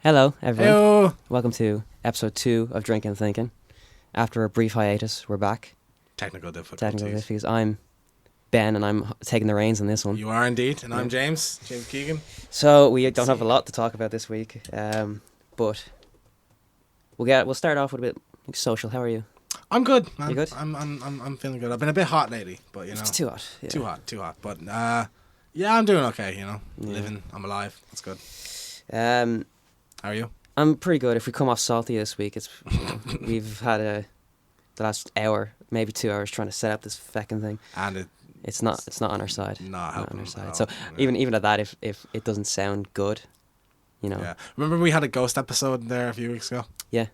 Hello, everyone. Heyo. Welcome to episode 2 of Drinkin, Thinkin. After a brief hiatus, we're back. Technical difficulties. Technical difficulties. I'm Ben, and I'm taking the reins on this one. You are indeed, and Yeah. I'm James Keegan. So we don't have a lot to talk about this week, but we'll start off with a bit social. How are you? I'm good, man. You good? I'm feeling good. I've been a bit hot lately, but you know, It's too hot. Yeah. too hot. But yeah, I'm doing okay. You know, Yeah. living. I'm alive. That's good. How are you? I'm pretty good. If we come off salty this week, we've had the last hour, maybe 2 hours, trying to set up this feckin' thing. And It's not on our side. not helping on our at side. all. So Yeah. even at that, if it doesn't sound good, you know. Yeah. Remember we had a ghost episode there a few weeks ago. Yeah.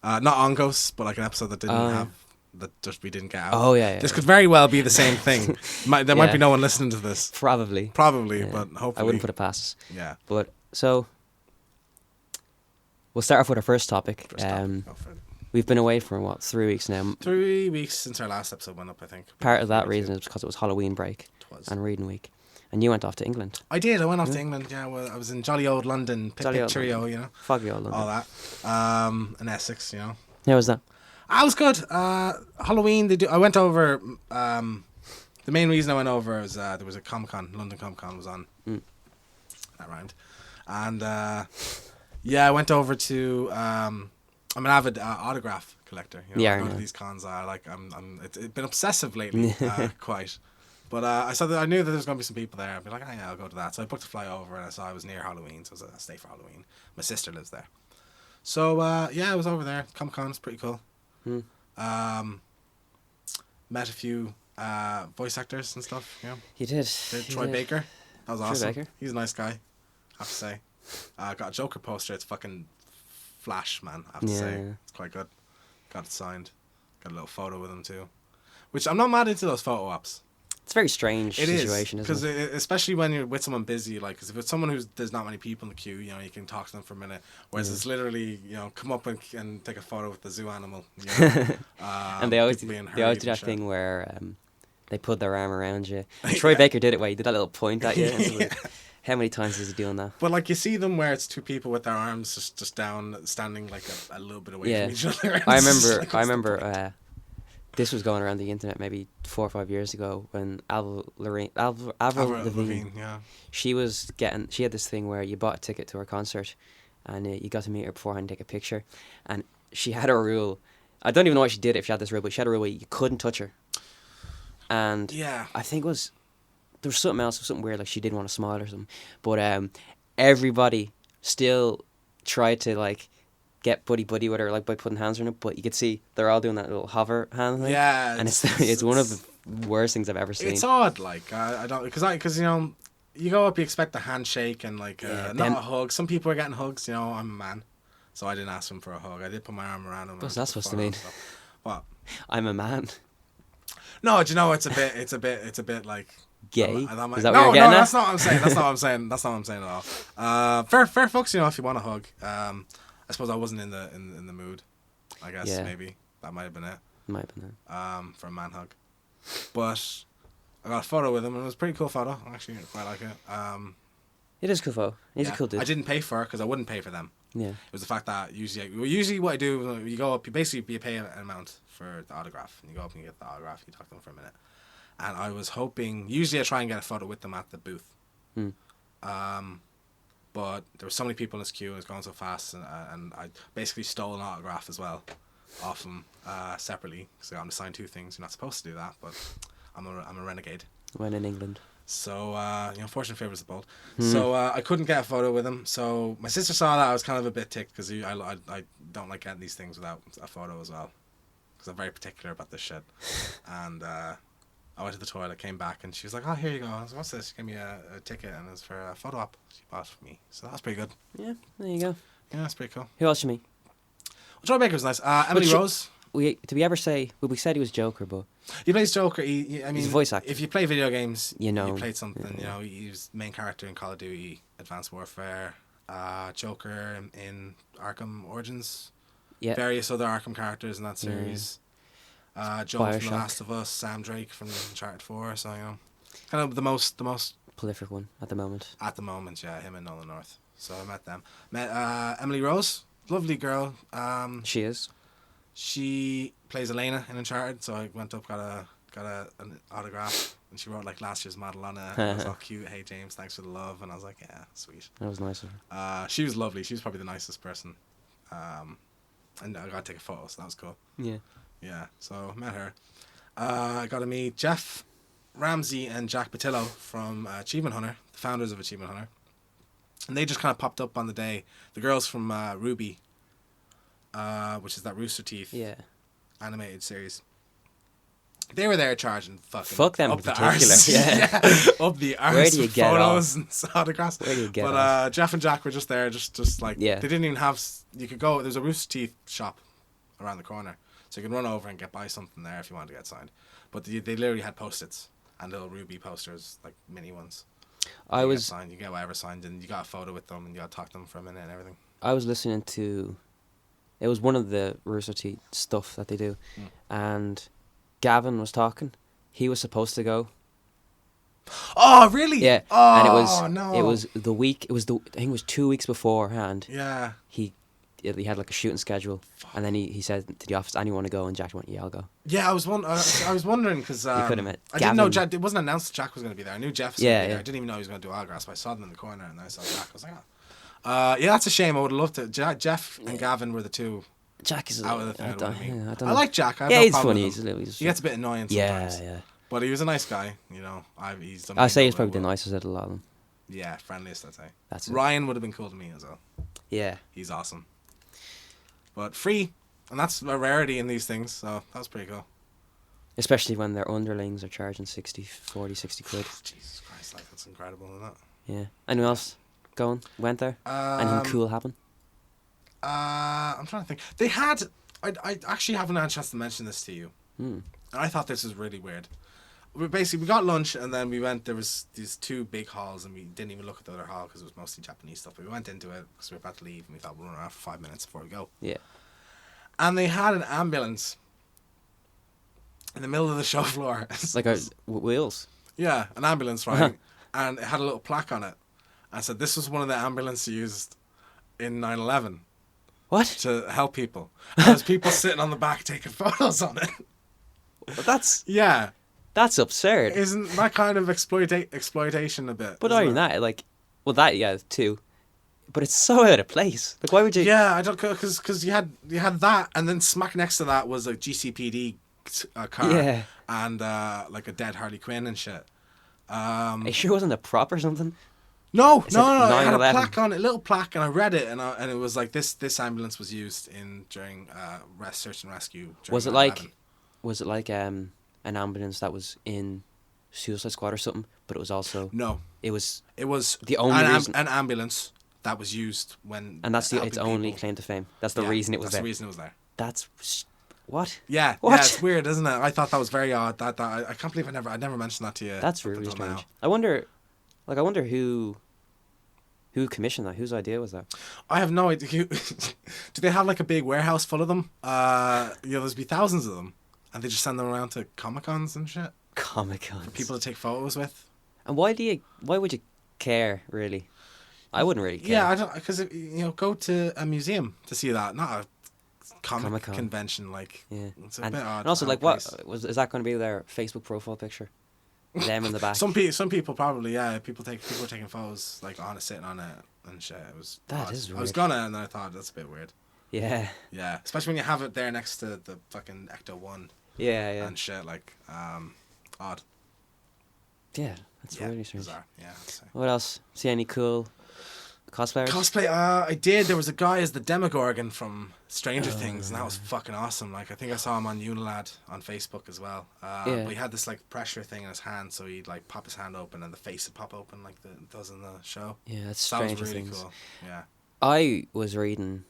Not on ghosts, but like an episode that didn't Oh, have that just we didn't get out. Oh yeah. This could very well be the same thing. There might Yeah. be no one listening to this. Probably. Probably, Yeah. but hopefully. I wouldn't put it past us. Yeah. But so we'll start off with our first topic. First topic. Go for it. We've been away for 3 weeks now. 3 weeks since our last episode went up, I think. Part of that Maybe reason two. is because it was Halloween break It was. and reading week, and you went off to England. I did. I went off Yeah. to England. Yeah, well, I was in jolly old London, Jolly old Picturio, you know, Foggy old London. all that. In Essex, you know. How was that? I was good. Halloween. I went over. The main reason I went over was there was a Comic-Con. London Comic-Con was on. Mm. That rhymed. And yeah, I went over to. I'm an avid autograph collector. You know, Yeah, I I go to know. these cons. It's been obsessive lately, quite. But I knew that there was going to be some people there. I'd be like, oh, yeah, I'll go to that. So I booked a fly over, and I saw I was near Halloween, so I was like, I'll stay for Halloween. My sister lives there. So, yeah, I was over there. Comic-Con is pretty cool. Mm. Met a few voice actors and stuff, you know. You did. Troy Baker. That was Troy awesome. Baker. He's a nice guy, I have to say. Got a Joker poster. It's fucking flash, man, I have to say. Yeah. It's quite good. Got it signed. Got a little photo with him, too. Which, I'm not mad into those photo ops. It's a very strange It situation, is, isn't because it? especially when you're with someone busy, like, because if it's someone there's not many people in the queue, you know, you can talk to them for a minute. Whereas Yeah. it's literally, you know, come up and take a photo with the zoo animal. You know? And they always people being do hurried that and shit. thing where they put their arm around you. Troy Baker did it where he did that little point at you. And it's like, how many times is he doing that? But like you see them where it's two people with their arms just down, standing like a little bit away Yeah. from each other. I It's just remember. like, I what's the remember. point? This was going around the internet maybe 4 or 5 years ago when Avril Lavigne, Avril Lavigne, yeah. she had this thing where you bought a ticket to her concert, and you got to meet her beforehand and take a picture, and she had a rule. I don't even know why she did it if she had this rule, but she had a rule where you couldn't touch her. And Yeah. I think there was something else, something weird, like she didn't want to smile or something. But everybody still tried to like get buddy with her, like by putting hands on it. But you could see they're all doing that little hover hand thing. Yeah. And it's one of the worst things I've ever seen. It's odd, like I don't because you know you go up, you expect a handshake and like Yeah, not a hug. Some people are getting hugs. You know, I'm a man, so I didn't ask him for a hug. I did put my arm around him. What's and that took a supposed to photo mean? and stuff. What? I'm a man. No, do you know it's a bit like Gay? I might- Is that what no, you're getting no, at? that's not what I'm saying. That's not what I'm saying. That's not what I'm saying at all. Fair fucks, you know, if you want a hug. I suppose I wasn't in the mood. I guess Yeah. maybe that might have been it. Might have been it. For a man hug. But I got a photo with him, and it was a pretty cool photo. I actually quite like it. It is cool, though. He's yeah. a cool dude. I didn't pay for it because I wouldn't pay for them. Yeah. It was the fact that usually what I do, you go up, you pay an amount for the autograph, and you go up and you get the autograph, you talk to them for a minute. And I was hoping, usually I try and get a photo with them at the booth. Hmm. But there were so many people in this queue, and it was going so fast, and I basically stole an autograph as well off them separately, because I got him to sign 2 things. You're not supposed to do that, but I'm a renegade. When in England. So, you know, fortune favours the bold. Hmm. So, I couldn't get a photo with him. So, my sister saw that. I was kind of a bit ticked because I don't like getting these things without a photo as well. Because I'm very particular about this shit. And I went to the toilet, came back, and she was like, oh, here you go. I was like, what's this? She gave me a ticket, and it was for a photo op she bought for me. So, that was pretty good. Yeah, there you go. Yeah, that's pretty cool. Who else you meet? Well, Troy Baker was nice. Emily she- Rose. Did we ever say... Well, we said he was Joker, but... He plays Joker. I mean, He's a voice actor. If you play video games, You know. you played something. Yeah. You know, he was main character in Call of Duty, Advanced Warfare, Joker in Arkham Origins, Yeah. various other Arkham characters in that Yeah. series. Joel from The Bioshock. Last of Us, Sam Drake from Uncharted 4. So you know, kind of the most Prolific one at the moment. at the moment. Yeah, him and Nolan North. So I met them. Met Emily Rose, lovely girl. She is. She plays Elena in Uncharted, so I went up, got an autograph, and she wrote like last year's model on it. And I was all cute. Hey James, thanks for the love. And I was like, yeah, sweet. That was nice of her. She was lovely. She was probably the nicest person. And I got to take a photo, so that was cool. Yeah. Yeah, so met her. I got to meet Jeff Ramsey and Jack Patillo from Achievement Hunter, the founders of Achievement Hunter. And they just kind of popped up on the day. The girls from Ruby, which is that Rooster Teeth animated series. They were there charging Fuck them up in the particular. arse. Yeah. Up the arse. Where do you get photos off? and autographs. Where do you get But Jeff and Jack were just there, just like Yeah. they didn't even have. You could go. There's a Rooster Teeth shop around the corner, so you can run over and buy something there if you wanted to get signed. But they literally had post-its and little Ruby posters, like mini ones. You get signed, you get whatever signed, and you got a photo with them, and you got to talk to them for a minute and everything. I was listening to, it was one of the Rooster Teeth stuff that they do, and Gavin was talking. He was supposed to go. Oh, really? Yeah. Oh, and it was no. It was the week. It was I think it was 2 weeks beforehand. Yeah. He had like a shooting schedule, and then he said to the office, "Anyone want to go?" And Jack went, "Yeah, I'll go." Yeah, I was wondering because You could have met. I didn't know Jack. It wasn't announced Jack was going to be there. I knew Jeff was going to be there. I didn't even know he was going to do autographs. But I saw them in the corner, and I saw Jack. I was like, oh. Yeah, that's a shame. I would have loved to. Jeff and Gavin were the two. Jack is out of the thing. I don't know. I like Jack. I have yeah, no he's problem funny. with him. He gets a bit annoying sometimes. Yeah. But he was a nice guy, you know. He's. I say he's probably the nicest out of a lot of them. Yeah, friendliest, I'd say. That's it. Ryan would have been cool to me as well. Yeah. He's awesome. But free, and that's a rarity in these things, so that was pretty cool. Especially when their underlings are charging 60 quid. Jesus Christ, like that's incredible, isn't it? Yeah. Anyone else went there? Anything cool happen? I'm trying to think. They had. I actually haven't had a chance to mention this to you. Hmm. And I thought this was really weird. We got lunch and then we went. There was these two big halls and we didn't even look at the other hall because it was mostly Japanese stuff. But we went into it because we were about to leave and we thought we'll run around for 5 minutes before we go. Yeah. And they had an ambulance in the middle of the show floor. Like wheels. Yeah, an ambulance, right? And it had a little plaque on it. I said this was one of the ambulances used in 9/11. What? To help people. And there's people sitting on the back taking photos on it. Well, that's absurd. Isn't that kind of exploitation a bit? But not even that, like, well, that too. But it's so out of place. Like, why would you? Yeah, I don't because you had that, and then smack next to that was a GCPD car. Yeah. And like a dead Harley Quinn and shit. It sure wasn't a prop or something. No. It said had a 9/11. plaque on it, a little plaque, and I read it, and it was like this ambulance was used during search and rescue. Was it like an ambulance that was in Suicide Squad or something? But it was also no. It was the only reason an ambulance that was used when. And that's its only claim to fame. That's the reason it was there. That's the reason it was there. That's what? Yeah, what? Yeah, it's weird, isn't it? I thought that was very odd. That I can't believe I never mentioned that to you. That's really strange. Now. I wonder who commissioned that. Whose idea was that? I have no idea. Do they have like a big warehouse full of them? There's be thousands of them, and they just send them around to Comic-Cons and shit. Comic-Cons. For people to take photos with. And why would you care, really? I wouldn't really care. Yeah, I don't, because go to a museum to see that, not a Comic-Con convention. Like, yeah, it's a bit odd. And also, like, is that going to be their Facebook profile picture? Them in the back. Some people probably, yeah. People were taking photos like sitting on it and shit. It was that is weird. I was gonna, and then I thought that's a bit weird. Yeah. Yeah, especially when you have it there next to the fucking Ecto-1. Yeah. And shit, like, odd. Yeah, that's really strange. Bizarre. Yeah. I'd say. What else? See any cool cosplayers? Cosplay. I did. There was a guy as the Demogorgon from Stranger Things, and that was fucking awesome. Like, I think I saw him on Unilad on Facebook as well. But he had this like pressure thing in his hand, so he'd like pop his hand open, and the face would pop open like it does in the show. Yeah, that's Stranger Stranger Things. Things. Cool. Yeah. I was reading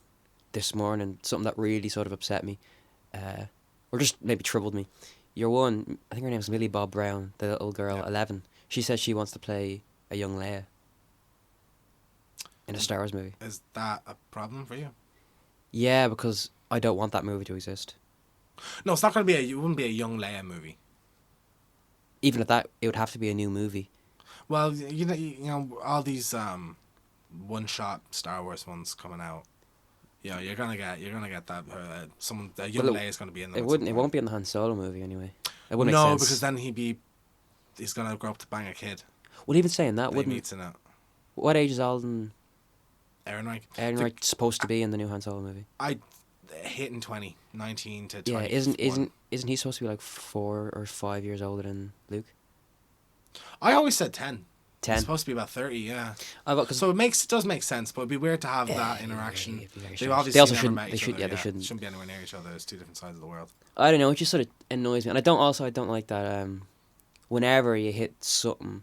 this morning something that really sort of upset me, or just maybe troubled me. Your one, I think her name's Millie Bob Brown, the little girl, 11. She says she wants to play a young Leia in a Star Wars movie. Is that a problem for you? Yeah, because I don't want that movie to exist. No, it's not going to be it wouldn't be a young Leia movie. Even at that, it would have to be a new movie. Well, you know, all these one-shot Star Wars ones coming out, you know, you're gonna get that someone a young Well, Leia is gonna be in them. It won't be in the Han Solo movie anyway. It wouldn't No, make sense. because then he's gonna grow up to bang a kid. Well, even saying that, They wouldn't. meets in it. What age is Alden Ehrenreich. supposed to be in the new Han Solo movie? I hitting 20, 19 to 20. Yeah, isn't he supposed to be like 4 or 5 years older than Luke? I always said 10. 10. It's supposed to be about 30, yeah. Cause So it does make sense, but it'd be weird to have that interaction. it'd be very They strange. obviously They also never shouldn't- met they each should- other. yeah, they shouldn't. Shouldn't be anywhere near each other. It's two different sides of the world. I don't know. It just sort of annoys me, and I don't like that. Whenever you hit something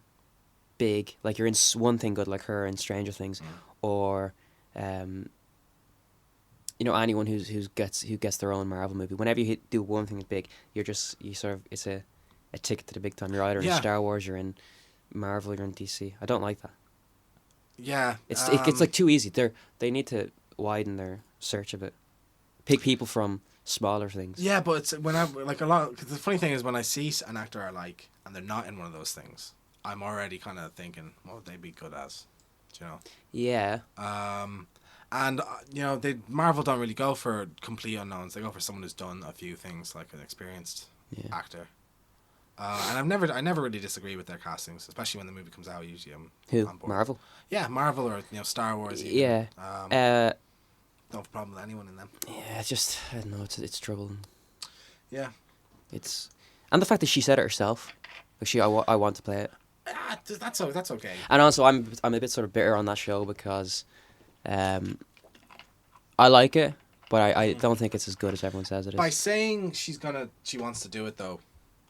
big, like you're in one thing good, like her in Stranger Things, or you know, anyone who gets their own Marvel movie. Whenever you do one thing big, you sort of, it's a ticket to the big time. You're either in Star Wars, you're in Marvel, you're in DC. I don't like that. Yeah, It gets like too easy. They need to widen their search a bit. Pick people from smaller things. Yeah, but it's when I like a lot. Cause the funny thing is when I see an actor I like and they're not in one of those things, I'm already kind of thinking, what would they be good as? Do you know? Yeah. And you know, Marvel don't really go for complete unknowns. They go for someone who's done a few things, like an experienced actor. And I never really disagree with their castings, especially when the movie comes out. Usually, I'm on board. Marvel? Yeah, Marvel or Star Wars. Even. Yeah. No problem with anyone in them. Yeah, it's just I don't know. It's troubling. Yeah. And the fact that she said it herself, like I want to play it. That's okay. And also, I'm a bit sort of bitter on that show because, I like it, but I don't think it's as good as everyone says it is. By saying she wants to do it though.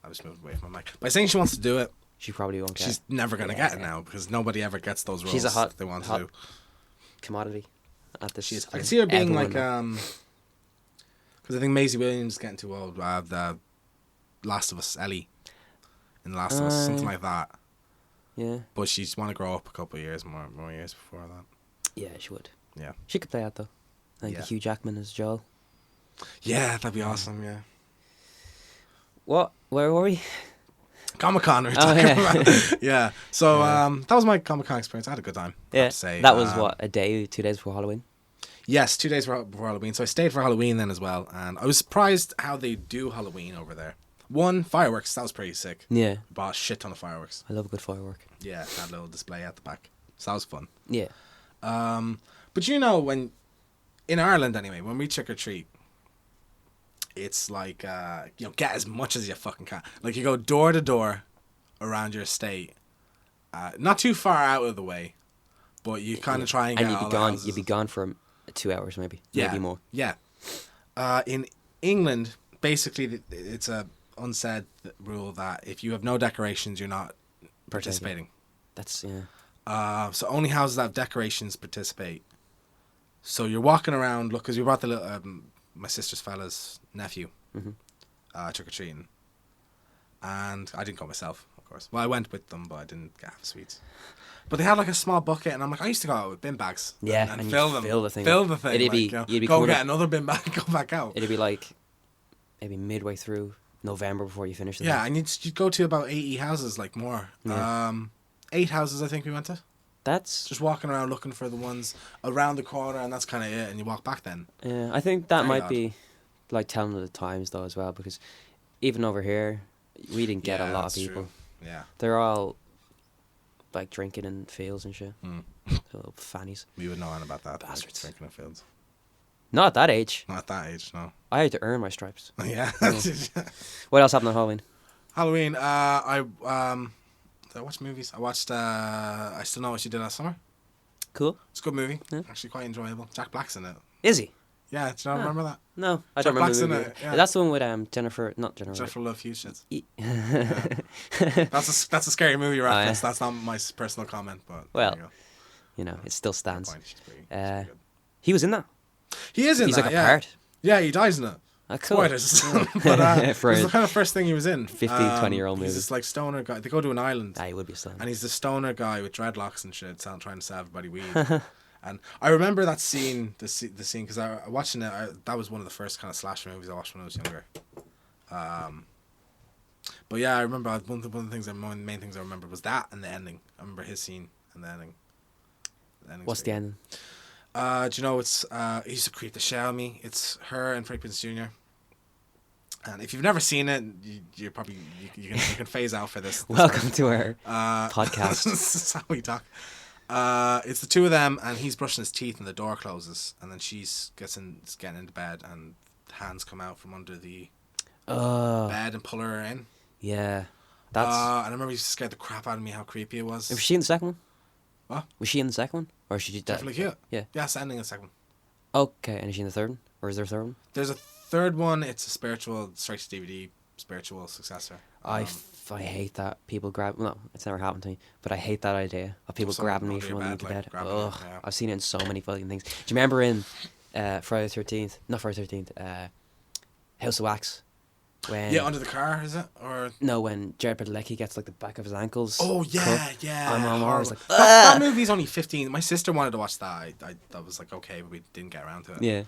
I just moved away from my mic. By saying she wants to do it, she probably won't get she's never gonna get it now because nobody ever gets those roles. She's a hot they want hot to do. commodity at this. I can see her being like because I think Maisie Williams is getting too old. The Last of Us Ellie in The Last of Us, something like that. Yeah. But she's want to grow up a couple of years more years before that. Yeah, she would. Yeah. She could play that though. Like Hugh Jackman as Joel. Yeah, that'd be awesome. Yeah. What? Where were we? Comic-Con we're talking about. Yeah. So that was my Comic-Con experience. I had a good time. I have to say. That was what, 2 days before Halloween? Yes, 2 days before Halloween. So I stayed for Halloween then as well, and I was surprised how they do Halloween over there. One, fireworks. That was pretty sick. Yeah. Bought a shit ton of fireworks. I love a good firework. Yeah, had a little display at the back. So that was fun. Yeah. But you know, when in Ireland anyway, when we trick or treat, it's like get as much as you fucking can. Like you go door to door around your estate, not too far out of the way, but you kind of try and get all the houses. You'd be gone for 2 hours maybe more. Yeah. In England, basically, it's a unsaid rule that if you have no decorations, you're not participating. That's so only houses that have decorations participate. So you're walking around, look, because we brought the little, my sister's fella's nephew, trick or treating, and I didn't go myself, of course. Well, I went with them, but I didn't get half the sweets. But they had like a small bucket, and I'm like, I used to go out with bin bags, and fill them, fill the thing. It'd be, you'd be go get another bin bag, and go back out. It'd be like maybe midway through November before you finish. Yeah, and you'd go to about 80 houses, like more. Yeah. 8 houses, I think we went to. That's just walking around looking for the ones around the corner, and that's kind of it. And you walk back then. Yeah, I think that might be like telling of the times though as well, because even over here, we didn't get a lot of people. True. Yeah, they're all like drinking in fields and shit. Little fannies. We would know anything about that. Bastards. Like, drinking in fields. Not at that age. Not at that age, no. I had to earn my stripes. Yeah. What else happened on Halloween? Halloween, I watched movies. I watched I Still Know What You Did Last Summer. Cool. It's a good movie. Yeah. Actually quite enjoyable. Jack Black's in it. Is he? Yeah, do you not remember that? No, I don't remember the movie. That's the one with Jennifer Love Hewitt. Yeah. That's a scary movie reference. That's not my personal comment, but well, it still stands. Pretty he was in that. He is in He's that. He's like a part. Yeah, he dies in it. Cool. Spoilers. But it was the kind of first thing he was in. 15, 20-year-old movie. He's this like stoner guy. They go to an island. He would be a stoner. And he's the stoner guy with dreadlocks and shit, trying to sell everybody weed. And I remember that scene, the scene, because I watching it. That was one of the first kind of slasher movies I watched when I was younger. But yeah, I remember one of the main things I remember was that and the ending. I remember his scene and the ending. What's the ending? Do you know it's it used to creep the shit out of me. It's her and Freddie Prinze Jr. And if you've never seen it, you're probably you can phase out for this. Welcome to our podcast. This is how we talk. It's the two of them, and he's brushing his teeth, and the door closes, and then she's getting into bed, and hands come out from under the bed and pull her in. Yeah, that's. And I remember it used to scare the crap out of me how creepy it was. Was she in the second one? What? Was she in the second one, or she did that? Definitely cute. Yeah. Yeah, it's ending in the second one. Okay, and is she in the third one, or is there a third one? There's a third one. It's a spiritual, straight to DVD, spiritual successor. I hate that people grab. No, it's never happened to me, but I hate that idea of people grabbing me from underneath the bed. Ugh, yeah. I've seen it in so many fucking things. Do you remember in Friday the 13th? Not Friday the 13th. House of Wax. When under the car, is it? Or no, when Jared Padalecki gets like the back of his ankles. Oh yeah, cut. yeah. I'm always like, that movie's only 15. My sister wanted to watch that. I was like, okay, but we didn't get around to it. Yeah.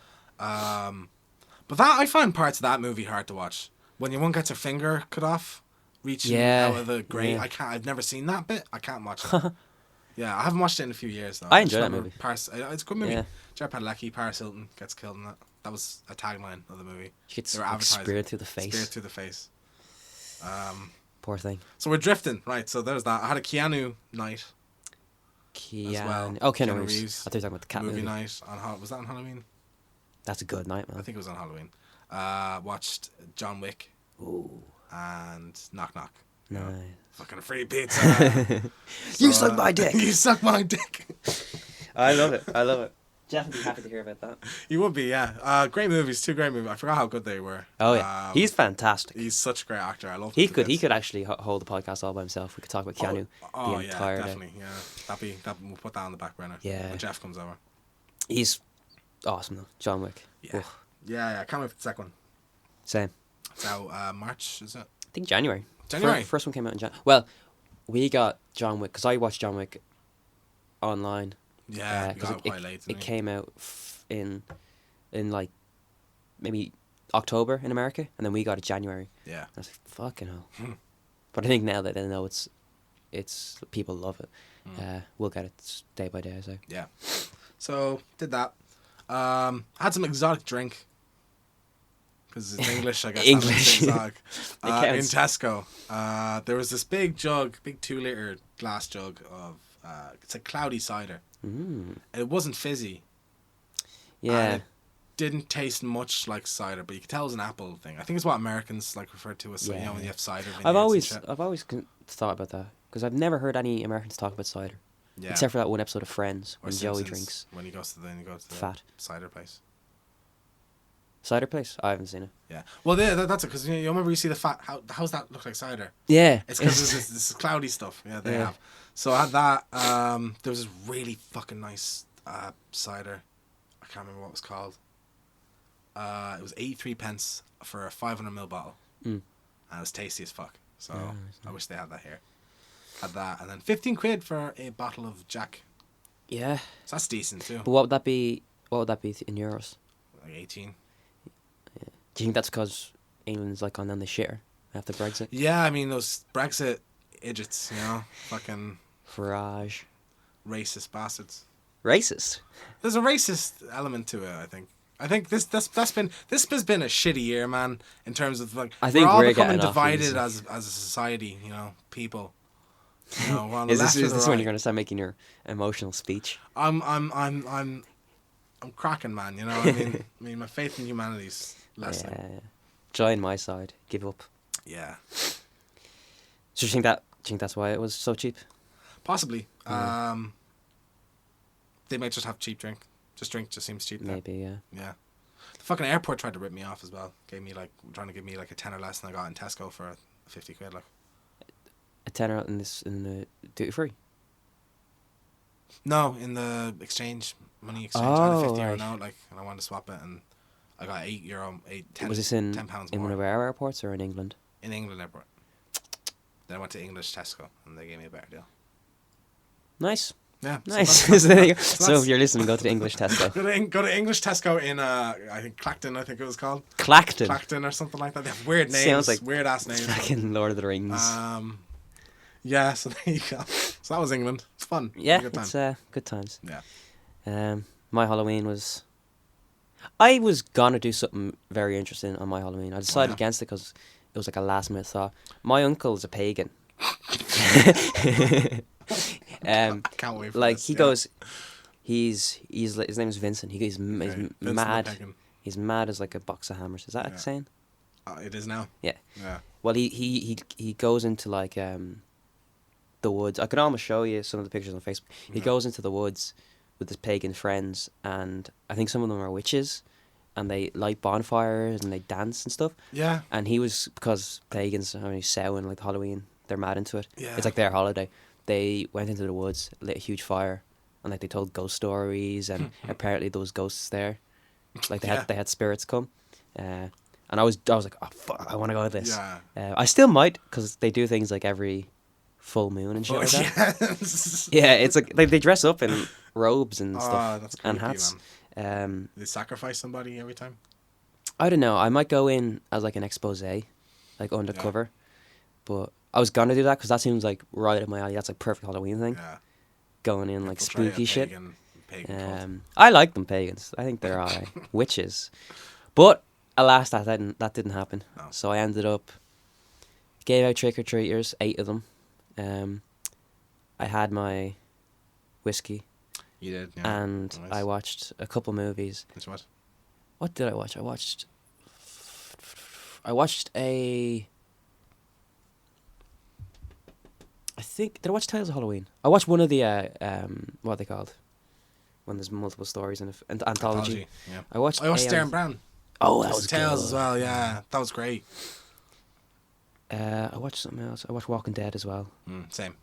But that I find parts of that movie hard to watch. When your one gets her finger cut off, reaching out of the grate. Yeah. I've never seen that bit. I can't watch it. Yeah, I haven't watched it in a few years though. I enjoy that movie. It's a good movie. Yeah. Jared Padalecki, Paris Hilton gets killed in that. That was a tagline of the movie. She gets speared through the face. Speared through the face. Poor thing. So we're drifting, right? So there's that. I had a Keanu night. As well. Oh, Keanu Reeves. I thought you were talking about the cat movie night. Was that on Halloween? That's a good night, man. I think it was on Halloween. Watched John Wick. Ooh. And Knock Knock. Nice. Fucking free pizza. You suck my dick. You suck my dick. I love it. Jeff would be happy to hear about that. You would be, yeah. Great movies, 2 great movies. I forgot how good they were. Oh yeah, he's fantastic. He's such a great actor. I love him. He could actually hold the podcast all by himself. We could talk about Keanu the entire day. Definitely. Yeah, we'll put that on the back burner. Yeah, when Jeff comes over. He's awesome though. John Wick. Yeah, yeah. I can't wait for the second one. Same. It's out March, is it? I think January. January. First one came out in January. Well, we got John Wick because I watched John Wick online. Yeah, because quite late. It came out in like maybe October in America, and then we got it January. Yeah. I was like, fucking hell. But I think now that they know it's people love it. We'll get it day by day, I say. Yeah. So did that. Had some exotic drink. Because it's English, I guess. English. Exotic. In Tesco, there was this big 2-liter glass jug of it's a cloudy cider. It wasn't fizzy. Yeah. It didn't taste much like cider, but you could tell it was an apple thing. I think it's what Americans like refer to as when you have cider. I've always thought about that because I've never heard any Americans talk about cider. Yeah. Except for that one episode of Friends when Joey drinks. When he goes to the fat cider place. Cider place? I haven't seen it. Yeah. Well, that's it, because you remember you see the fat. How's that look like cider? Yeah. It's because this cloudy stuff. Yeah, they have. So I had that. There was this really fucking nice cider. I can't remember what it was called. It was 83p for a 500ml bottle. And it was tasty as fuck. So I wish they had that here. Had that, and then 15 quid for a bottle of Jack. Yeah. So that's decent too. But what would that be? What would that be in euros? Like 18. Yeah. Do you think that's because England's like on the shitter after Brexit? Yeah, I mean those Brexit idiots, fucking Farage, racist bastards. Racist. There's a racist element to it, I think. I think this has been a shitty year, man. In terms of like, I think we're all we're becoming divided as a society. People. Is this when you're going to start making your emotional speech? I'm cracking, man. I mean, my faith in humanity's lessening. Yeah. Join my side. Give up. Yeah. So you think that's why it was so cheap? Possibly. They might just have cheap drink. Drink just seems cheap. Maybe, yeah. Yeah. The fucking airport tried to rip me off as well. Trying to give me like a tenner less than I got in Tesco for 50 quid. Like. A tenner in the duty free? No, in the money exchange. Oh, I had a 50 euro right. note, and I wanted to swap it, and I got £10. Was this in £10 in more. one of our airports or in England? In England airport. Then I went to English Tesco, and they gave me a better deal. Nice. Yeah. Nice. So if you're listening, go to the English Tesco. Go to English Tesco in I think Clacton. I think it was called Clacton or something like that. They have weird names. Sounds like weird ass names. fucking Lord of the Rings. Yeah, so there you go. So that was England. It's fun. Yeah, Good time. it's good times. Yeah. My Halloween was. I was gonna do something very interesting on my Halloween. I decided yeah? against it because it was like a last minute thought. My uncle is a pagan. Can't wait for Like this. he yeah. goes, his name is Vincent. He's Okay. he's Vincent the mad. Pagan. He's mad as like a box of hammers. Is that a Yeah. saying? It is now. Yeah. Yeah. Well, he goes into like the woods. I can almost show you some of the pictures on Facebook. He Yeah. goes into the woods with his pagan friends, and I think some of them are witches, and they light bonfires and they dance and stuff. Yeah. And he was, because pagans are only Samhain, like Halloween, they're mad into it. Yeah. It's like their holiday. They went into the woods, lit a huge fire, and like they told ghost stories, and apparently there was ghosts there. Like Yeah. they had spirits come, and I was like, oh fuck, I want to go to this. Yeah. I still might, because they do things like every full moon and shit Oh, like that. yes. Yeah, it's like they dress up in robes and Oh, stuff that's and creepy, hats. man. They sacrifice somebody every time. I don't know. I might go in as like an expose, like undercover, but I was gonna do that because that seems like right up my alley. That's like perfect Halloween thing. Yeah. Going in like Infiltrate a spooky shit. pagan cult. I like them pagans. I think they're alright. Witches, but alas, that didn't happen. No. So I ended up gave out trick or treaters, 8 of them. I had my whiskey. You did, yeah. And Nice. I watched a couple movies. Which what? What did I watch? I watched a. I think did I watch Tales of Halloween? I watched one of the what are they called? When there's multiple stories in an anthology. Yeah. I watched. I watched Aeon- Darren Brown. Oh, that was Tales good. as well. Yeah, that was great. I watched something else. I watched Walking Dead as well. Same.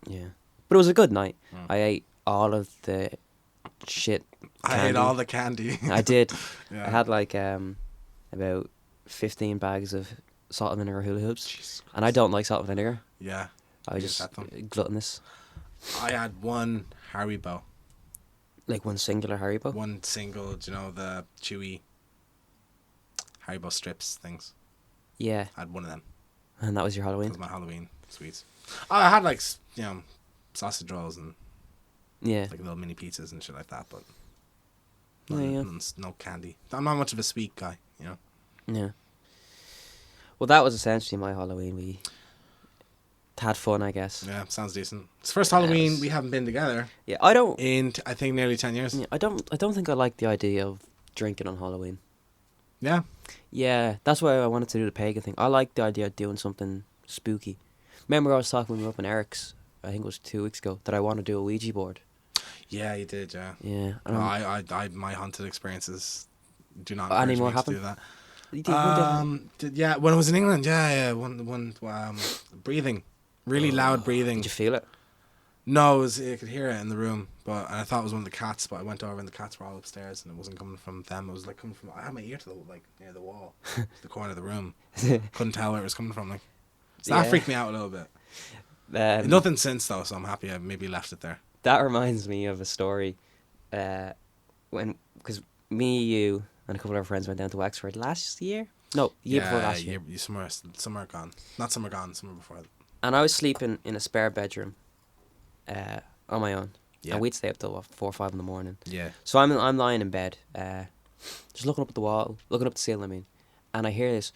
Yeah, but it was a good night. Mm. I ate all of the shit. I ate candy. all the candy. I did. Yeah. I had like about 15 bags of salt and vinegar hula hoops, Jesus and I don't like salt and vinegar. Yeah. I was You just got them. gluttonous. I had one Haribo. Like one singular Haribo. One single, do you know, the chewy Haribo strips things. Yeah, I had one of them. and that was your That Halloween. was my Halloween sweets. I had like, sausage rolls and Yeah. like little mini pizzas and shit like that, but Yeah. no candy. I'm not much of a sweet guy, you know. Yeah. Well, that was essentially my Halloween. We had fun, I guess. Yeah, sounds decent. It's the first Halloween Yes. we haven't been together Yeah, I don't. in I think nearly 10 years. Yeah, I don't think I like the idea of drinking on Halloween. Yeah. Yeah, that's why I wanted to do the pagan thing. I like the idea of doing something spooky. Remember, I was talking when we were up in Eric's. I think it was 2 weeks ago that I want to do a Ouija board. Yeah, you did, yeah. Yeah. No, my haunted experiences do not Any encourage more me happen? to do that. You did one Yeah, when I was in England, one breathing, really loud breathing. Did you feel it? No, I could hear it in the room, and I thought it was one of the cats, but I went over and the cats were all upstairs, and it wasn't coming from them. It was like coming from. I had my ear to near the wall, the corner of the room. Couldn't tell where it was coming from. Like, so that Yeah. freaked me out a little bit. Nothing since though, so I'm happy I maybe left it there. That reminds me of a story, because me, you, and a couple of our friends went down to Wexford last year. No, year before last year. Summer gone, not summer gone, summer before. And I was sleeping in a spare bedroom, on my own. Yeah. And we'd stay up till 4 or 5 in the morning. Yeah. So I'm lying in bed, just looking up at the wall, looking up the ceiling. I mean, and I hear this.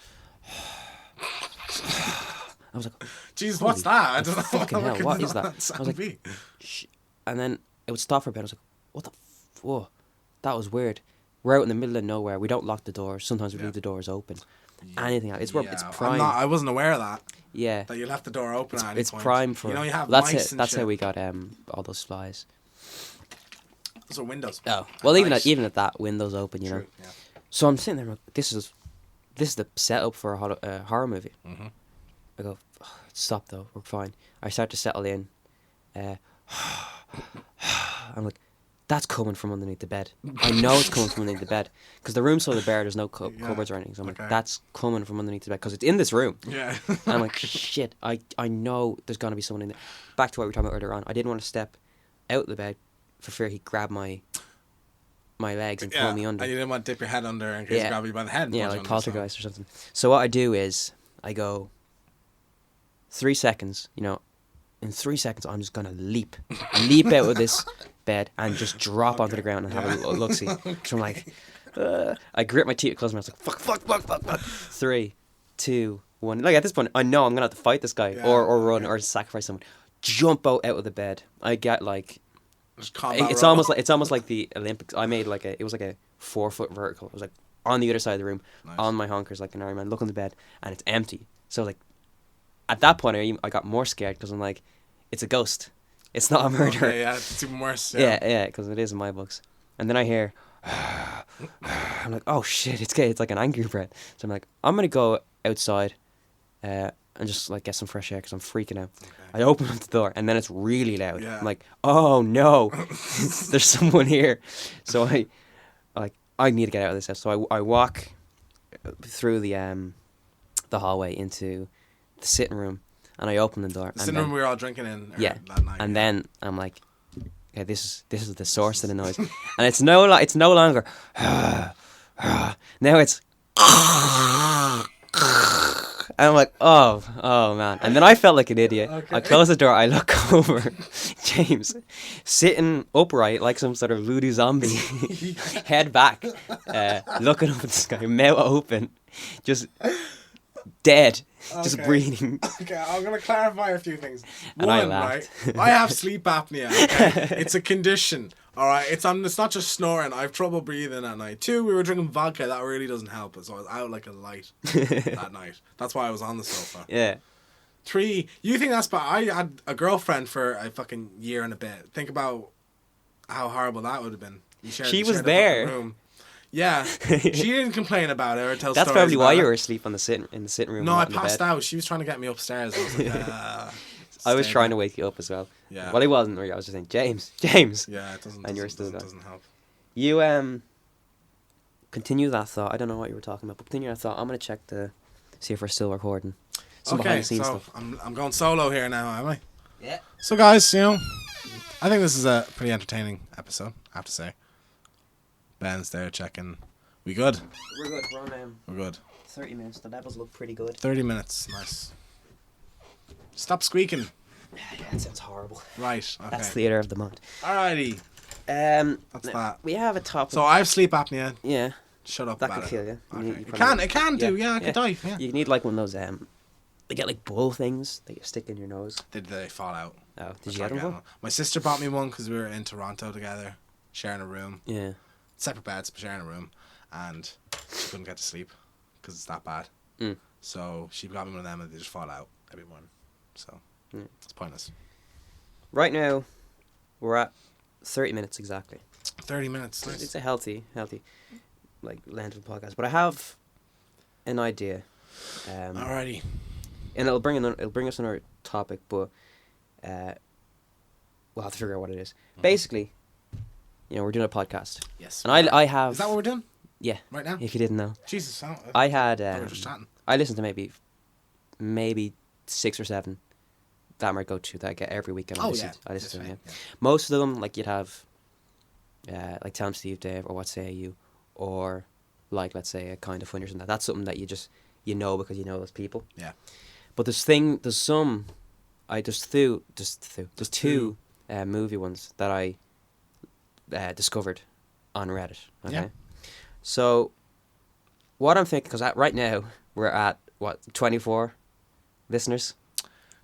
I was like, Jeez, what's that? I don't know. fucking hell, what is that? I Sound was like, be? Shh. And then it would stop for a bit. I was like, what the whoa, that was weird. We're out in the middle of nowhere. We don't lock the doors. Sometimes we leave the doors open. Anything else. It's prime. I wasn't aware of that. Yeah. That you left the door open at any It's point. prime for. You know, you have that's mice it. and That's shit. how we got all those flies. Those are windows. Oh well, even Nice. at that, windows open. You know. True, yeah. So I'm sitting there. Like, this is the setup for a horror movie. Mhm. I go, stop though. We're fine. I start to settle in. I'm like, that's coming from underneath the bed. I know it's coming from underneath the bed because the room's so bare. There's no cupboards or anything. So I'm like, that's coming from underneath the bed because it's in this room. Yeah. And I'm like, shit. I know there's gonna be someone in there. Back to what we were talking about earlier on. I didn't want to step out the bed for fear he'd grab my legs and pull me under. And you didn't want to dip your head under in case he grabbed you by the head. and Yeah, pulled you like under, so- poltergeist or something. So what I do is I go 3 seconds, in 3 seconds, I'm just gonna leap out of this bed and just drop onto the ground and have a look-see. So I'm like, I grit my teeth, close my eyes, like, fuck. 3, 2, 1. Like, at this point, I know I'm gonna have to fight this guy or run or sacrifice someone. Jump out of the bed. I get like, it's almost like the Olympics. I made like it was like a 4-foot vertical. It was like on the other side of the room, on my honkers like an Iron Man. Look on the bed and it's empty. So like, at that point, I got more scared because I'm like, it's a ghost. It's not a murderer. Okay, yeah, it's even worse. Yeah, because it is in my books. And then I hear, I'm like, oh shit, it's like an angry breath. So I'm like, I'm gonna go outside, and just like get some fresh air because I'm freaking out. Okay. I open up the door and then it's really loud. Yeah. I'm like, oh no, there's someone here. So I need to get out of this house. So I walk through the hallway into the sitting room, and I open the door. The sitting room we were all drinking in. Yeah, that night. And then I'm like, okay, this is the source of the noise, and it's no longer. Now it's. And I'm like, oh man, and then I felt like an idiot. Okay. I close the door. I look over, James, sitting upright like some sort of voodoo zombie, head back, looking up at the sky, mouth open, just dead. Okay. Just breathing. Okay, I'm going to clarify a few things. And One, I laughed. Right? I have sleep apnea. Okay? It's a condition. All right, it's not just snoring. I have trouble breathing at night. 2, we were drinking vodka. That really doesn't help. So I was out like a light that night. That's why I was on the sofa. Yeah. 3, you think that's bad? I had a girlfriend for a fucking year and a bit. Think about how horrible that would have been. She was there. Room. Yeah, she didn't complain about it or tell That's stories probably why about you it. were asleep in the sitting room. No, I passed out. She was trying to get me upstairs. I was like, I was trying to wake you up as well. Yeah. Well, I wasn't. I was just saying, James. Yeah, it doesn't. And you're still doesn't help. You continue that thought. I don't know what you were talking about, but continue that thought. I'm gonna check to see if we're still recording. Some okay, so stuff. I'm going solo here now, am I? Yeah. So guys, I think this is a pretty entertaining episode. I have to say. Ben's there checking. We good? We're good. We're on. We're good. 30 minutes. The levels look pretty good. 30 minutes. Nice. Stop squeaking. Yeah, that sounds horrible. Right. Okay. That's theatre of the mind. Alrighty. That's that. We have a topic. So I have sleep apnea. Yeah. Shut up that about could kill you. Okay. It can do. Yeah, I could die. Yeah. You need like one of those. They get like bull things that you stick in your nose. Did they fall out? Oh, did you get one? My sister bought me one because we were in Toronto together, sharing a room. Yeah. Separate beds, but sharing a room, and she couldn't get to sleep because it's that bad. So she got me one of them, and they just fall out every morning. So it's pointless. Right now, we're at 30 minutes exactly. 30 minutes. Nice. It's a healthy, like length of the podcast. But I have an idea. Alrighty. And it'll bring us another topic, but we'll have to figure out what it is. Basically, we're doing a podcast. Yes. And I have. Is that what we're doing? Yeah. Right now? If you didn't know. Jesus. I had. We're just chatting. I listened to maybe 6 or 7 that might go to that I get every weekend. I listen to them. Yeah. Most of them, like you'd have, like Tell 'em Steve Dave or What Say You, or like let's say a Kind of Funny or something. That's something that you just because you know those people. Yeah. But there's two movie ones that I discovered on Reddit. Okay. Yeah. So what I'm thinking, because right now we're at 24 listeners.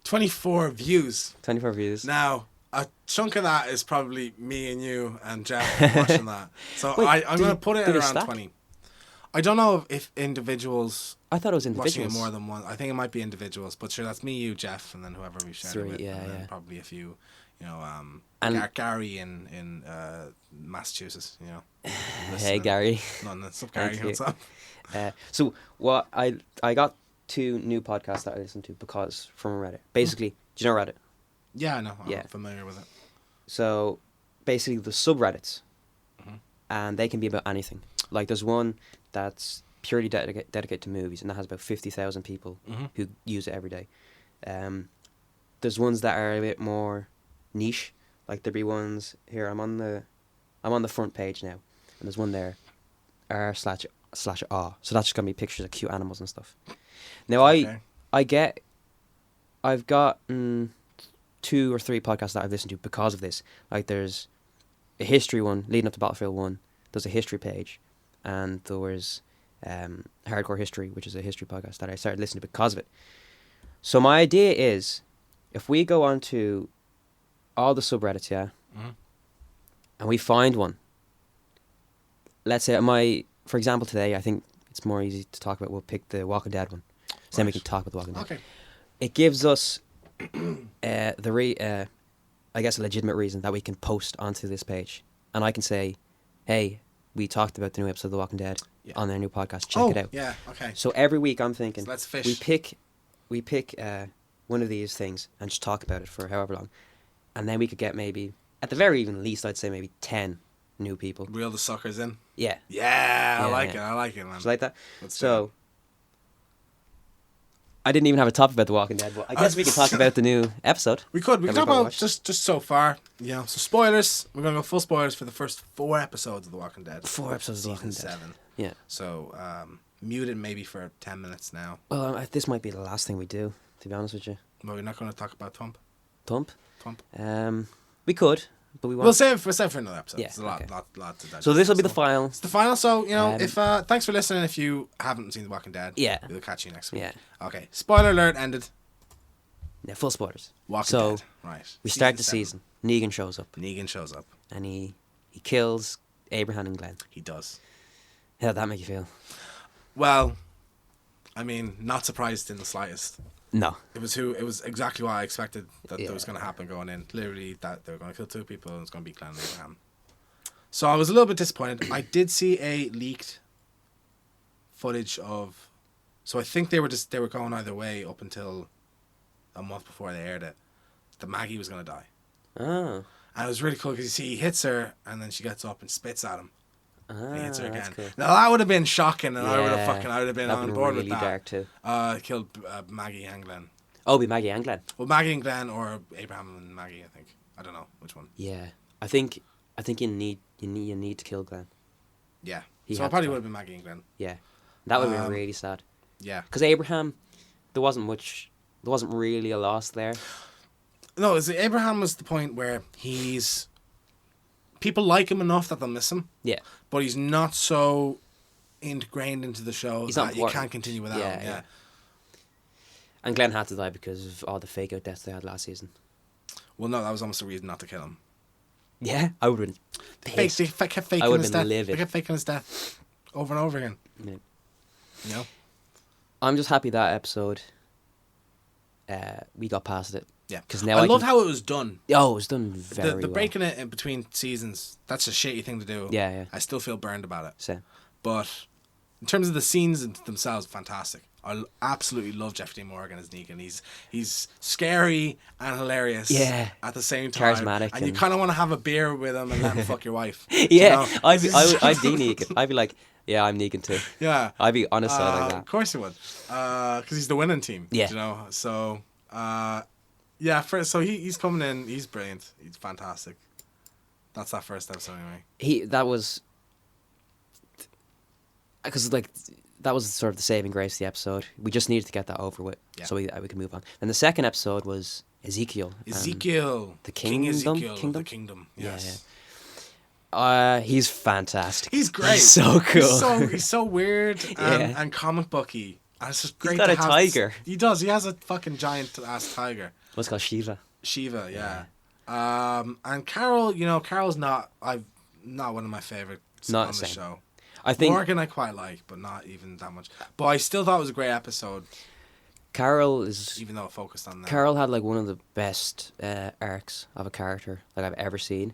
24 views. 24 views. Now, a chunk of that is probably me and you and Jeff watching that. So wait, I'm going to put it at around 20. I don't know if individuals. I thought it was individuals. Watching it more than one. I think it might be individuals, but sure, that's me, you, Jeff, and then whoever we shared it with. Yeah, and then probably a few, and Gary in Massachusetts, Hey, Gary. No, what's up, Gary? What's up? So what I got 2 new podcasts that I listened to from Reddit. Basically, do you know Reddit? Yeah, I know. I'm familiar with it. So basically, the subreddits, and they can be about anything. Like there's one that's purely dedicated to movies, and that has about 50,000 people who use it every day. There's ones that are a bit more niche. Like there'll be ones here. I'm on the front page now, and there's one there, r//ah. So that's just gonna be pictures of cute animals and stuff. Now I've gotten 2 or 3 podcasts that I've listened to because of this. Like there's a history one leading up to Battlefield 1. There's a history page, and there was Hardcore History, which is a history podcast that I started listening to because of it. So my idea is, if we go on to all the subreddits, yeah, and we find one. Let's say for example, today I think it's more easy to talk about. We'll pick the Walking Dead one, so then we can talk about the Walking Dead. Okay. It gives us I guess a legitimate reason that we can post onto this page, and I can say, hey, we talked about the new episode of The Walking Dead on their new podcast. Check it out. Yeah. Okay. So every week I'm thinking, So let's fish. We pick one of these things and just talk about it for however long, and then we could get maybe, at the very least, I'd say maybe 10 new people. Reel the suckers in. Yeah. Yeah, I like it, man. Just like that. Let's do So I didn't even have a topic about The Walking Dead, but I guess we can talk about the new episode. We can that talk we've about watched. just so far. So spoilers. We're gonna go full spoilers for the first 4 episodes of The Walking Dead. 4 episodes of The Walking Season Dead. 7. Yeah. So mute it maybe for 10 minutes now. Well, this might be the last thing we do, to be honest with you. No, we're not gonna talk about Thump. Thump? Thump. We could, but we won't. We'll save it for another episode. Yeah, There's a lot okay. to digest. So this will be the final. It's the final. So if Um, thanks for listening. If you haven't seen The Walking Dead, Yeah. we'll catch you next week. Yeah. Okay. Spoiler alert. Ended. Yeah, full spoilers. Walking So Dead. Right. we start the 7. season. Negan shows up, Negan shows up. and he kills Abraham and Glenn. He does. How did that make you feel? Well, I mean, not surprised in the slightest. No. It was exactly what I expected that Yeah. was going to happen going in. Literally, that they were going to kill 2 people and it's going to be Glenn and Abraham. So I was a little bit disappointed. I did see a leaked footage of. So I think they were going either way up until a month before they aired it. That Maggie was going to die, Oh. and it was really cool because you see he hits her and then she gets up and spits at him. And he hits her That's again. cool. Now that would have been shocking, and I would Yeah. have been That'd on been board really with that. dark too. Killed Maggie and Glenn. Oh, it'd be Maggie and Glenn. Well, Maggie and Glenn, or Abraham and Maggie, I think. I don't know which one. Yeah, I think you need to kill Glenn. Yeah. He So had it probably to. would have been Maggie and Glenn. Yeah, that would have been Um, really sad. Yeah. Because Abraham, there wasn't really a loss there. No, Abraham was the point where people like him enough that they'll miss him, Yeah, but he's not so ingrained into the show He's not that you important. can't continue without him. Yeah. and Glenn had to die because of all the fake out deaths they had last season. Well, no, that was almost a reason not to kill him. Yeah, I would have been pissed. They kept I faking would've his been death. livid. They kept faking his death over and over again. Yeah. You know? I'm just happy that episode. We got past it. Yeah. Because now I loved how it was done. Oh, it was done very The well. breaking it in between seasons, that's a shitty thing to do. Yeah. I still feel burned about it. So, But in terms of the scenes themselves, fantastic. I absolutely love Jeff D. Morgan as Negan. He's scary and hilarious at the same time. Charismatic And you and- kind of want to have a beer with him and let him fuck your wife. yeah, You know? I'd be Negan. I'd be like, yeah, I'm Negan too. Yeah. I'd be honest like Of that. course he would. Because he's the winning team. Yeah. You know? So, so he's coming in. He's brilliant. He's fantastic. That's that first episode anyway. That was because that was sort of the saving grace of the episode. We just needed to get that over with, so we could move on. And the second episode was Ezekiel. The King King Ezekiel Kingdom? of the Kingdom. Yes. He's fantastic. He's great. He's so cool. He's so weird and comic booky. And it's just great. got to a have tiger. He does. He has a fucking giant ass tiger. What's it called Shiva? Shiva, yeah. And Carol, Carol's not one of my favorites Not on the same. show. I think Morgan I quite like, but not even that much. But I still thought it was a great episode, Carol is. even though it focused on that. Carol had one of the best arcs of a character I've ever seen,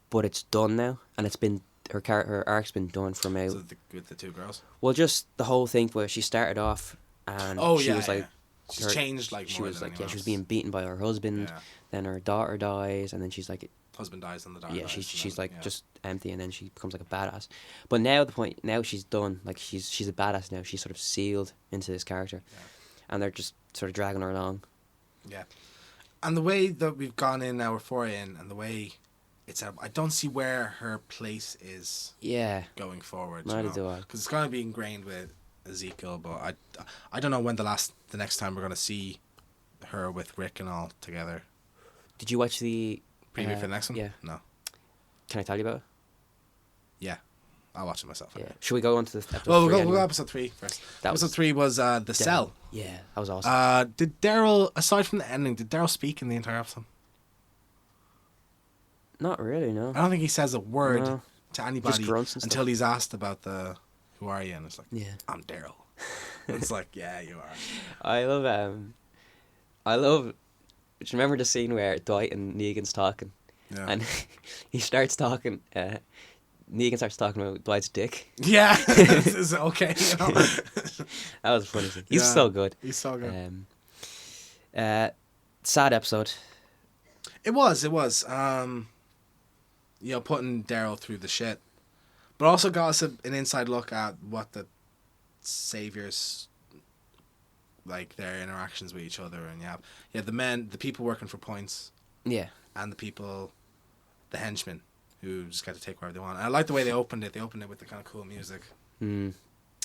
but it's done now, and it's been her arc's been done from out. So with the 2 girls. Well, just the whole thing where she started off and she was like, she's changed she more was than like, anyone she was else. being beaten by her husband. Yeah. Then her daughter dies, and then she's like, Husband dies and the daughter yeah, dies. she's and like then, just empty, and then she becomes like a badass. But now she's done. Like she's a badass now. She's sort of sealed into this character, and they're just sort of dragging her along. Yeah. And the way that we've gone in now, we're 4 in, and the way it's set up, I don't see where her place is Yeah, going forward. neither do I. Because it's going to be ingrained with Ezekiel, but I don't know when the next time we're going to see her with Rick and all together. Did you watch the Preview for the next one? Yeah. No. Can I tell you about it? Yeah. I'll watch it myself. Yeah. Should we go on to the episode Well, 3 we'll anyway? go episode 3 first. That Episode was 3 was The Cell. Yeah, that was awesome. Did Daryl, aside from the ending, did Daryl speak in the entire episode? Not really, no. I don't think he says a word No. to anybody grunts and until stuff. he's asked about who are you? And it's like, Yeah. I'm Daryl. It's like, yeah, you are. I love. Do you remember the scene where Dwight and Negan's talking, Yeah. and he starts talking? Negan starts talking about Dwight's dick. Yeah. It's okay, you know. That was a funny scene. He's Yeah. so good. He's so good. Sad episode. It was. Putting Daryl through the shit. But also got us an inside look at what the Saviors, like, their interactions with each other. And the people working for points, Yeah. and the henchmen, who just got to take wherever they want. And I like the way they opened it. They opened it with the kind of cool music. Mm.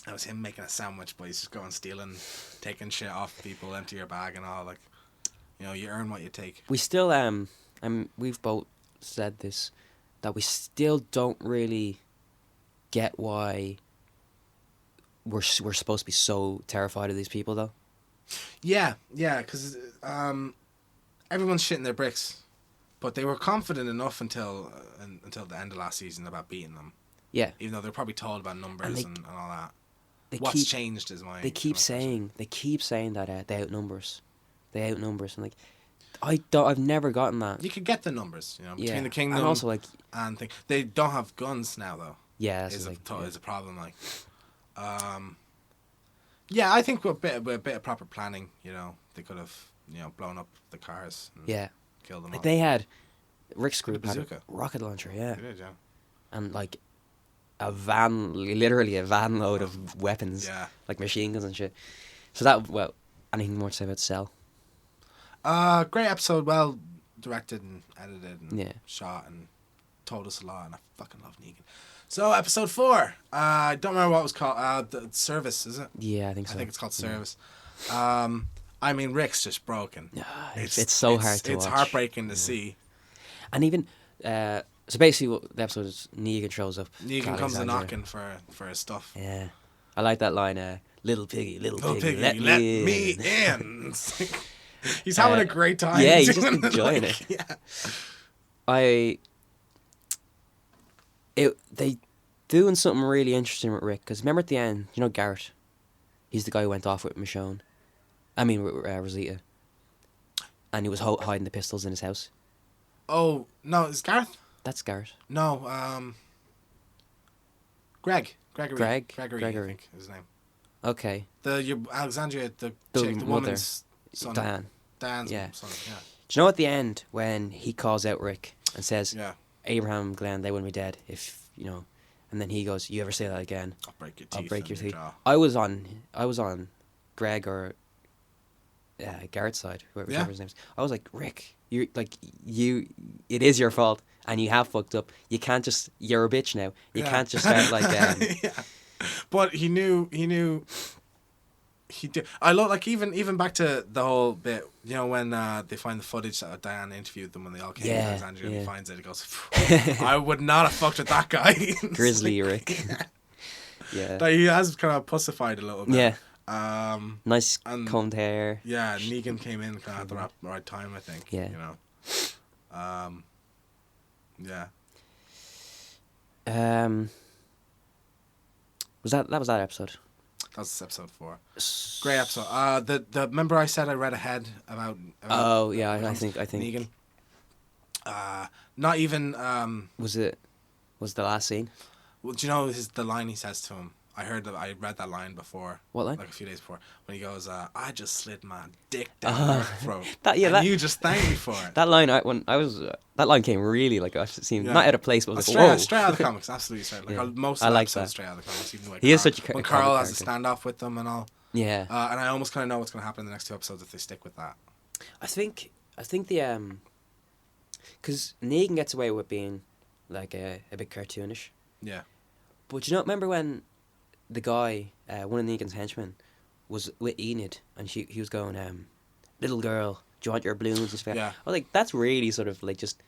It was him making a sandwich, but he's just going stealing, taking shit off people, empty your bag and all. Like, you earn what you take. We still we've both said this, that we still don't really get why we're supposed to be so terrified of these people, though. Yeah, because everyone's shitting their bricks, but they were confident enough until the end of last season about beating them. Yeah. Even though they're probably told about numbers and all that. What's changed is my. They keep saying that they outnumber us. They outnumber us, and like, I've never gotten that. You could get the numbers, between Yeah. the kingdom And also, like, they don't have guns now though. yeah, that's Is like, a problem. Like, yeah, I think with a bit of proper planning, they could have blown up the cars. And yeah, killed them. like all. they had Rick's group had a bazooka. rocket launcher, yeah, They did, yeah. and like literally a van load of weapons, Yeah. like machine guns and shit. So that, anything more to say about Cell? Great episode, well directed and edited and Yeah. shot and told us a lot, and I fucking love Negan. So episode 4, I don't remember what it was called. The Service, is it? Yeah, I think so. I think it's called Yeah. Service. Rick's just broken. It's so hard to It's watch. heartbreaking to see. And even so basically what the episode is, Negan shows up. Negan comes a Alexandria. knocking for his stuff. Yeah, I like that line. Little piggy, Little piggy, piggy, let me in. It's like, he's having a great time. Yeah, he's just enjoying it. Yeah. They doing something really interesting with Rick, because remember at the end, Garrett, he's the guy who went off with Michonne, with Rosita, and he was hiding the pistols in his house. Oh no, is Gareth? That's Garrett. No, Gregory, I think is his name. Okay. Alexandria, the The chick, the mother, woman's son. Diane's Yeah. son. Yeah. Do you know at the end when he calls out Rick and says, Yeah. Abraham, Glenn, they wouldn't be dead if and then he goes, you ever say that again, I'll break your teeth. I'll break your teeth. jaw. I was on Greg or Garrett's side, whichever his name is. I was like, Rick, it is your fault, and you have fucked up. You're a bitch now. You can't just start like. Yeah. But he knew. He did. I love, like, even back to the whole bit. When they find the footage that Diane interviewed them when they all came to Alexandria, and he finds it. He goes, "I would not have fucked with that guy." Grizzly Rick. Yeah. Like, he has kind of pussified a little bit. Yeah. Nice combed hair. Yeah, Negan came in kind of at the right time, I think. Yeah. Yeah. Was that episode? That was episode 4. Great episode. The remember I said I read ahead about Oh yeah, I think Negan. Not even. Was the last scene? Well, do you know the line he says to him? I read that line before. What line? Like a few days before, when he goes, "I just slid my dick down your throat." You just thanked me for it. That line, that line came really like it seemed not out of place, but was straight out of the comics, absolutely straight. Like most of the episodes straight out of the comics. Even he is such a when Carl has a standoff with them and all. Yeah. And I almost kind of know what's going to happen in the next 2 episodes if they stick with that. I think the because Negan gets away with being like a bit cartoonish. Yeah. But remember when the guy, one of Negan's henchmen, was with Enid, and he was going, little girl, do you want your balloons and stuff? Yeah. I was like, that's really sort of like just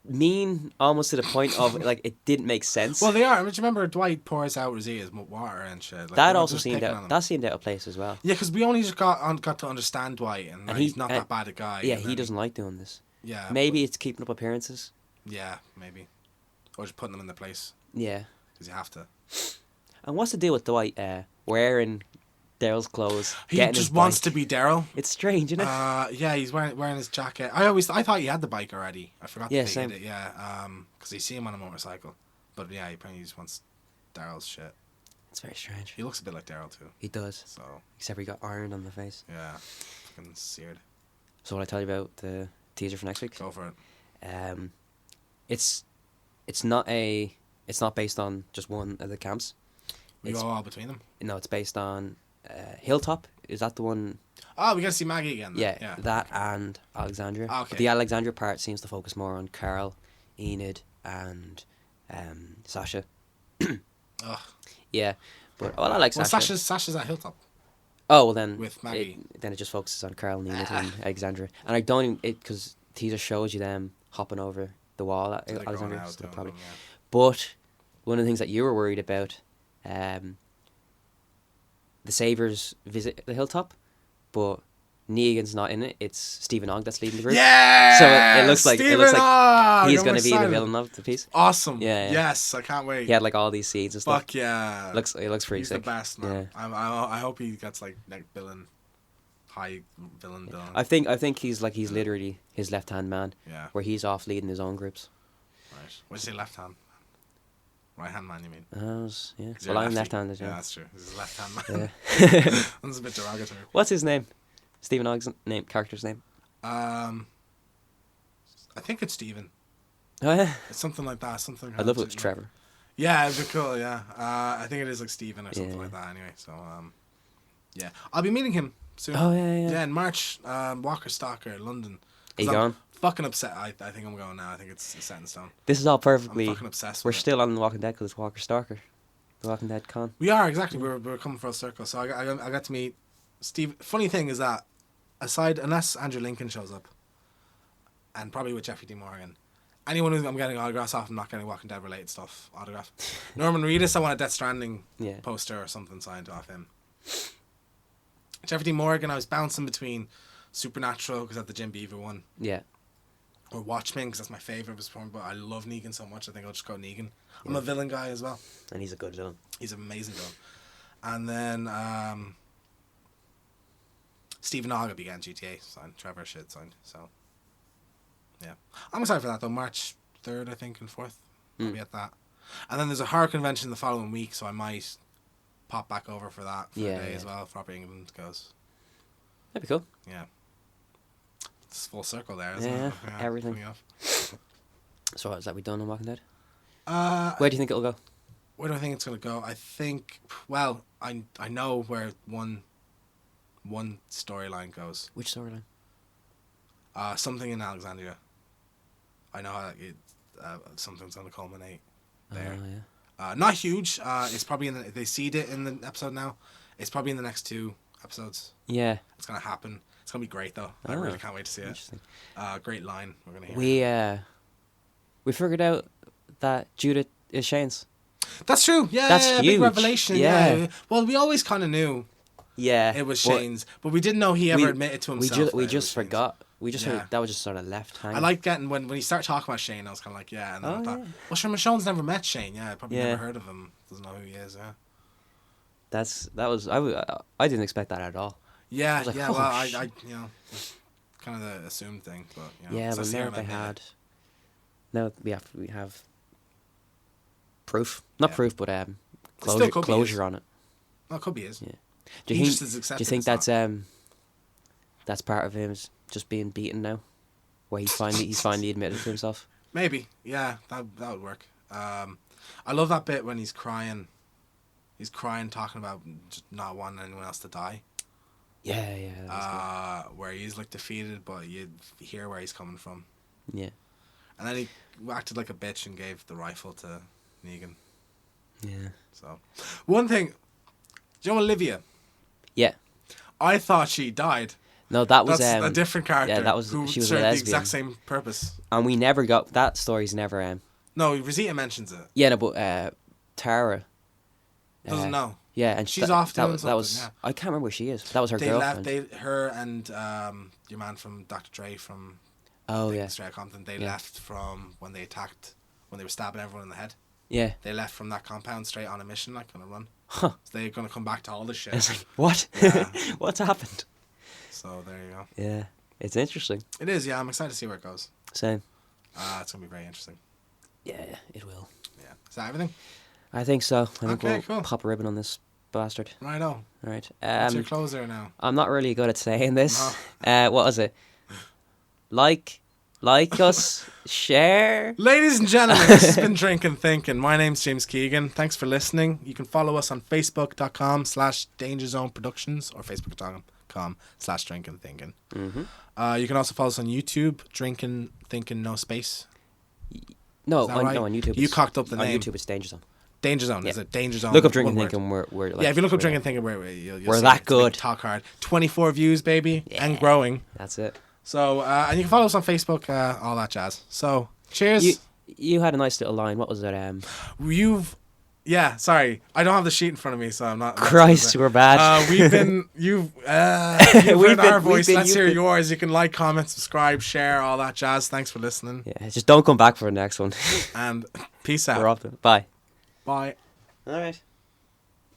mean, almost to the point of like it didn't make sense. Well, they are. But you remember Dwight pours out Rosea's water and shit. Like, that they were also just seemed picking on out. him. That seemed out of place as well. Yeah, because we only just got to understand Dwight, and he's not that bad a guy. Yeah, and he then doesn't like doing this. Yeah. Maybe it's keeping up appearances. Yeah, maybe. Or just putting them in their place. Yeah. Because you have to. And what's the deal with Dwight wearing Daryl's clothes? He getting just his wants bike? to be Daryl. It's strange, isn't it? Yeah, he's wearing his jacket. I thought he had the bike already. I forgot Yeah, to same. get it. Yeah, because you see him on a motorcycle. But yeah, he apparently just wants Daryl's shit. It's very strange. He looks a bit like Daryl too. He does. So Except he got ironed on the face. yeah, fucking seared. So what I tell you about the teaser for next week? Go for it. It's not based on just one of the camps. We It's- go all between them. No, it's based on Hilltop. Is that the one? Oh, we gotta see Maggie again. Then. Yeah, that and Alexandria. Okay. But the Alexandria part seems to focus more on Carl, Enid, and Sasha. Ugh. Yeah, but I like Well, Sasha. Sasha's at Hilltop. Oh well, then with Maggie. then it just focuses on Carl, Enid, and Alexandria. And I don't even because teaser shows you them hopping over the wall at So they're going Alexandria. out So they're doing probably. them, yeah. But one of the things that you were worried about, the Savers visit the Hilltop, but Negan's not in it. It's Stephen Ogg that's leading the group. Yeah. So it looks like he's going to be the excited. villain of the piece. Awesome. Yeah, yeah. Yes, I can't wait. He had like all these scenes and stuff. Fuck yeah. It looks pretty He's sick. the best, man. I hope he gets like villain, high villain. I think he's literally his left hand man. Yeah. Where he's off leading his own groups. Right. What did you say, left hand? Right hand man, you mean? Yeah. 'Cause Well, you're I'm lefty. left-handed. Yeah, Yeah. that's true. This is left hand man. Yeah. That's a bit derogatory. What's his name? Stephen Ogg's character's name. I think it's Steven. Oh yeah. It's something like that. Something. I'd love if it was Trevor. Yeah, it'd be cool. Yeah. I think it is like Steven or something Yeah. like that. Anyway, so yeah, I'll be meeting him soon. Oh yeah. Yeah, in March. Walker Stalker, London. Are you 'Cause I'm going? Fucking upset. I think I'm going now. I think it's set in stone. This is all I'm perfectly. fucking obsessed. We're with it. still on The Walking Dead because it's Walker Stalker. The Walking Dead con. We are exactly. We're coming full circle. So I got to meet Steve. Funny thing is that unless Andrew Lincoln shows up, and probably with Jeffrey D. Morgan, anyone who I'm getting autographs off, I'm not getting Walking Dead related stuff autograph. Norman Reedus, I want a Death Stranding Yeah. poster or something signed off him. Jeffrey D. Morgan, I was bouncing between Supernatural because I had the Jim Beaver one, Yeah. or Watchmen because that's my favorite of his form. But I love Negan so much, I think I'll just go Negan. I'm a villain guy as well. And he's a good villain. He's an amazing villain. And then Stephen Ogg will be getting GTA signed. Trevor shit signed. So yeah, I'm excited for that though. March 3rd, I think, and 4th. I'll be at that. And then there's a horror convention the following week, so I might pop back over for that for a day as well. Proper England goes. That'd be cool. Yeah. It's full circle there, isn't Yeah, it? everything. funny enough. So is that we done on Walking Dead? Where do you think it'll go? do I think it's going to go? I think, well, I know where one storyline goes. Which storyline? Something in Alexandria. I know how something's going to culminate there. Oh yeah. Not huge. It's probably they seed it in the episode now. It's probably in the next 2 episodes. Yeah. It's going to happen. It's going to be great though. I really can't wait to see it. Interesting. Great line we're going to hear. We figured out that Judith is Shane's. That's true. Yeah, That's big huge. revelation. Yeah. Well, we always kind of knew Yeah. it was Shane's, but we didn't know he ever admitted to himself. We that it just was Shane's. forgot. We just Yeah. heard, that was just sort of left hanging. I like getting when he started talking about Shane. I was kind of like, yeah, and then I thought, well, sure, Michonne's never met Shane. Yeah, probably Yeah. never heard of him. Doesn't know who he is. Yeah. I didn't expect that at all. Yeah, was like, yeah. oh, Well, I shit. it's kind of the assumed thing, but Yeah, so but Sarah now they admitted it. had. Now we have proof, not Yeah. proof, but still could be closure on it. No, it could be his. Yeah. He Do just has you accepted think it's that's part of him is just being beaten now, where he's finally admitted to himself? Maybe, yeah, that would work. I love that bit when he's crying. He's crying, talking about just not wanting anyone else to die. Yeah, that was Where he's like defeated, but you hear where he's coming from. good. Yeah, And then he acted like a bitch and gave the rifle to Negan. yeah, So, one thing, do you know Olivia? yeah. I thought she died. No, that was That's a different character. yeah, that was who she was a served the lesbian. exact same purpose. And we never got that story's never No, Rosita mentions it. yeah, no, but Tara Doesn't know. yeah, and She's off doing that was something, I can't remember where she is. That was her girlfriend. Her and your man from Dr. Dre from Oh yeah. Straight Compton, they Yeah. left from when they were stabbing everyone in the head. Yeah. They left from that compound straight on a mission, like on a run. Huh. So they're gonna come back to all this shit. It's like, what? Yeah. What's happened? So there you go. Yeah. It's interesting. It is, yeah. I'm excited to see where it goes. Same. It's gonna be very interesting. Yeah, it will. Yeah. Is that everything? I think so. I think Okay, we'll cool. pop a ribbon on this bastard. Righto. All right. What's your closer now? I'm not really good at saying this. No. What was it? Like us, share. Ladies and gentlemen, this has been Drinkin Thinkin. My name's James Keegan. Thanks for listening. You can follow us on facebook.com/DangerZoneProductions or facebook.com/DrinkinThinkin. Mm-hmm. You can also follow us on YouTube, Drinkin Thinkin No Space. No, Is that right? no, on YouTube. You cocked up the on name. YouTube, it's Danger Zone. Danger Zone. Yeah. Is it Danger Zone? Look up Drinkin one word. Thinkin. We're like, Yeah, if you look up we're- Drinkin Thinkin, you'll We're see that it. It's a big good. Talk hard. 24 views, baby, Yeah. and growing. That's it. So, and you can follow us on Facebook, all that jazz. So, cheers. You had a nice little line. What was it? Yeah, sorry. I don't have the sheet in front of me, so I'm not. Christ, we're bad. You've heard our voice. Let's hear been- yours. You can like, comment, subscribe, share, all that jazz. Thanks for listening. Yeah, just don't come back for the next one. And peace We're out. off. Bye. Bye. All right.